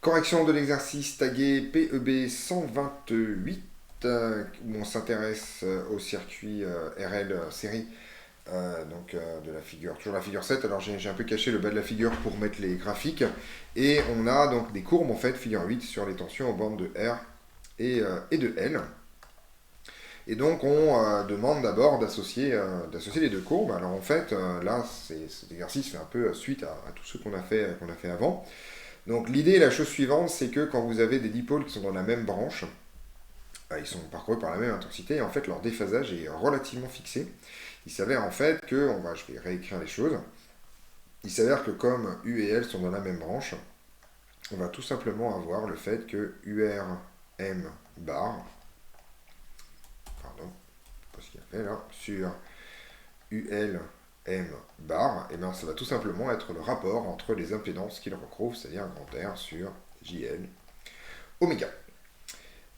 Correction de l'exercice tagué PEB 128, où on s'intéresse au circuit RL série, de la figure, toujours la figure 7. Alors j'ai un peu caché le bas de la figure pour mettre les graphiques. Et on a donc des courbes, en fait, figure 8, sur les tensions aux bornes de R et de L. Et donc on demande d'abord d'associer les deux courbes. Alors en fait, là, cet exercice fait un peu suite à tout ce qu'on a fait avant. Donc l'idée est la chose suivante, c'est que quand vous avez des dipôles qui sont dans la même branche, ils sont parcourus par la même intensité, et en fait leur déphasage est relativement fixé. Il s'avère en fait que, je vais réécrire les choses, il s'avère que comme U et L sont dans la même branche, on va tout simplement avoir le fait que URM bar, pardon, pas ce qu'il y a fait là, sur ULM bar, et bien ça va tout simplement être le rapport entre les impédances qu'il recouvrent, c'est-à-dire grand R sur JL oméga.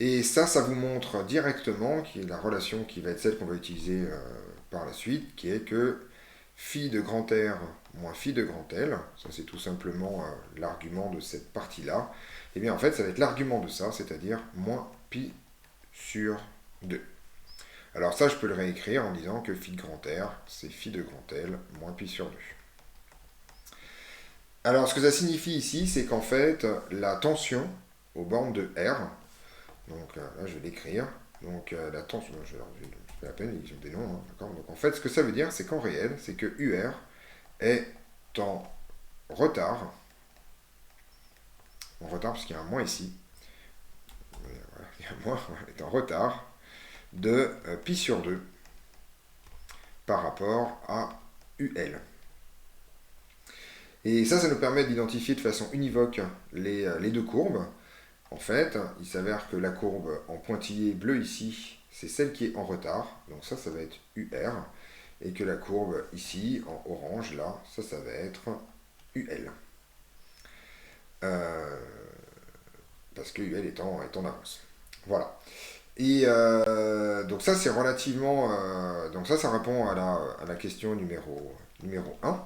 Et ça vous montre directement qui est la relation qui va être celle qu'on va utiliser par la suite, qui est que phi de grand R moins phi de grand L, ça c'est tout simplement l'argument de cette partie-là, et bien en fait ça va être l'argument de ça, c'est-à-dire moins pi sur 2. Alors ça je peux le réécrire en disant que phi de grand R, c'est phi de grand L moins pi sur 2. Alors ce que ça signifie ici, c'est qu'en fait la tension aux bornes de R, donc là, je vais l'écrire. Donc la tension, je fais la peine, ils ont des noms, hein, d'accord. Donc en fait, ce que ça veut dire, c'est qu'en réel, c'est que UR est retard, en retard parce qu'il y a un moins ici, voilà, il y a un moins, est en retard de pi sur 2 par rapport à UL. Et ça nous permet d'identifier de façon univoque les deux courbes. En fait, il s'avère que la courbe en pointillé bleu ici, c'est celle qui est en retard. Donc ça va être UR. Et que la courbe ici, en orange, là, ça va être UL. Parce que UL est en avance. Voilà. Et donc ça, c'est relativement... donc ça répond à la question numéro 1.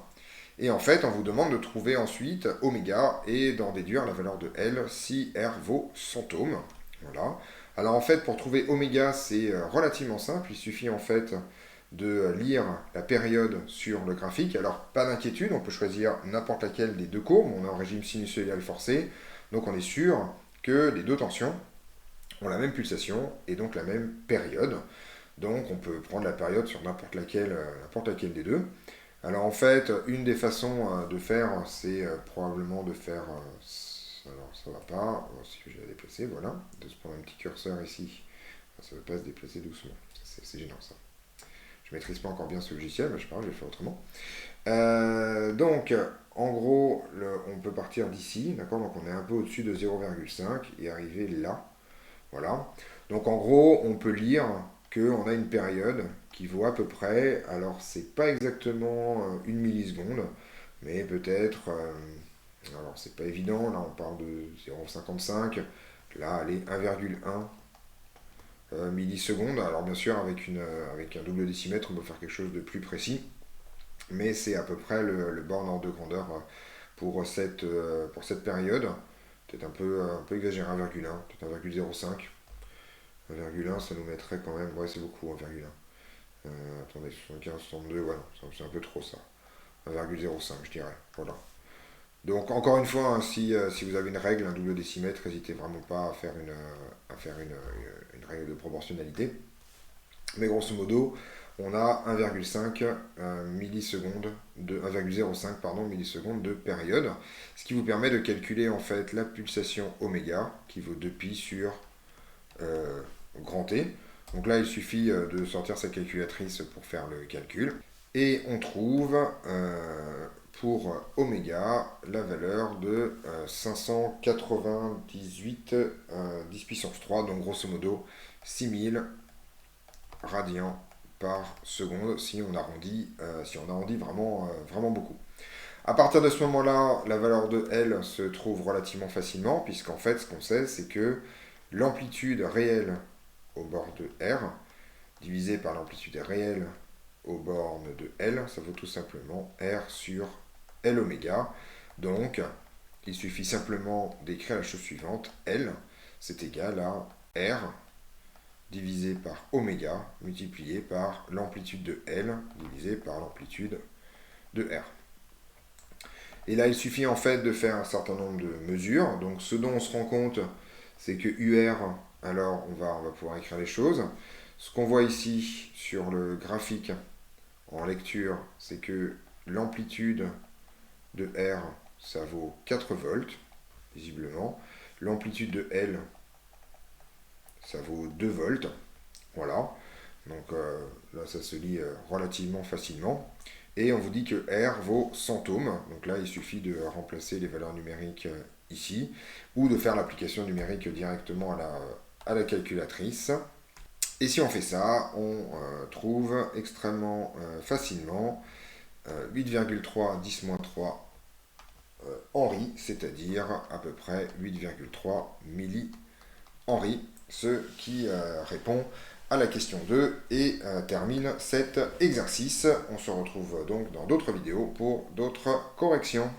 Et en fait, on vous demande de trouver ensuite oméga et d'en déduire la valeur de L si R vaut 100 ohms. Voilà. Alors en fait, pour trouver oméga, c'est relativement simple. Il suffit en fait de lire la période sur le graphique. Alors pas d'inquiétude, on peut choisir n'importe laquelle des deux courbes. On est en régime sinusoïdal forcé. Donc on est sûr que les deux tensions ont la même pulsation et donc la même période. Donc on peut prendre la période sur n'importe laquelle des deux. Alors en fait, une des façons de faire, c'est probablement de faire... alors ça va pas, si je vais la déplacer, voilà, de se prendre un petit curseur ici. Ça ne veut pas se déplacer doucement, c'est gênant ça. Je maîtrise pas encore bien ce logiciel, mais je sais pas, je vais le faire autrement. Donc, en gros, on peut partir d'ici, d'accord. Donc on est un peu au-dessus de 0,5 et arriver là, voilà. Donc en gros, on peut lire qu'on a une période qui vaut à peu près, alors c'est pas exactement une milliseconde, mais peut-être, alors c'est pas évident, là on parle de 0,55, là elle est 1,1 millisecondes. Alors bien sûr avec un double décimètre on peut faire quelque chose de plus précis, mais c'est à peu près le borne ordre de grandeur pour cette période. Peut-être un peu exagéré, 1,1, peut-être 1,05. 1,1 ça nous mettrait quand même, ouais c'est beaucoup 1,1. Attendez, 75, 62, voilà, c'est un peu trop ça. 1,05 je dirais, voilà. Donc encore une fois, hein, si vous avez une règle, un double décimètre, n'hésitez vraiment pas à faire une règle de proportionnalité. Mais grosso modo, on a 1,5 millisecondes de 1,05 millisecondes de période, ce qui vous permet de calculer en fait la pulsation oméga qui vaut 2pi sur grand T. Donc là, il suffit de sortir sa calculatrice pour faire le calcul. Et on trouve pour oméga la valeur de 598 10 puissance 3, donc grosso modo 6000 radians par seconde si on arrondit, vraiment beaucoup. À partir de ce moment-là, la valeur de L se trouve relativement facilement, puisqu'en fait, ce qu'on sait, c'est que l'amplitude réelle au bord de R, divisé par l'amplitude réelle aux bornes de L, ça vaut tout simplement R sur L oméga. Donc, il suffit simplement d'écrire la chose suivante. L, c'est égal à R divisé par oméga multiplié par l'amplitude de L divisé par l'amplitude de R. Et là, il suffit en fait de faire un certain nombre de mesures. Donc ce dont on se rend compte, c'est que UR, alors on va pouvoir écrire les choses. Ce qu'on voit ici sur le graphique en lecture, c'est que l'amplitude de R, ça vaut 4 volts, visiblement. L'amplitude de L, ça vaut 2 volts. Voilà. Donc là, ça se lit relativement facilement. Et on vous dit que R vaut 100 ohms. Donc là, il suffit de remplacer les valeurs numériques ici, ou de faire l'application numérique directement à la calculatrice. Et si on fait ça, on trouve extrêmement facilement 8,3 10-3 Henri, c'est-à-dire à peu près 8,3 milli-Henri, ce qui répond à la question 2 et termine cet exercice. On se retrouve donc dans d'autres vidéos pour d'autres corrections.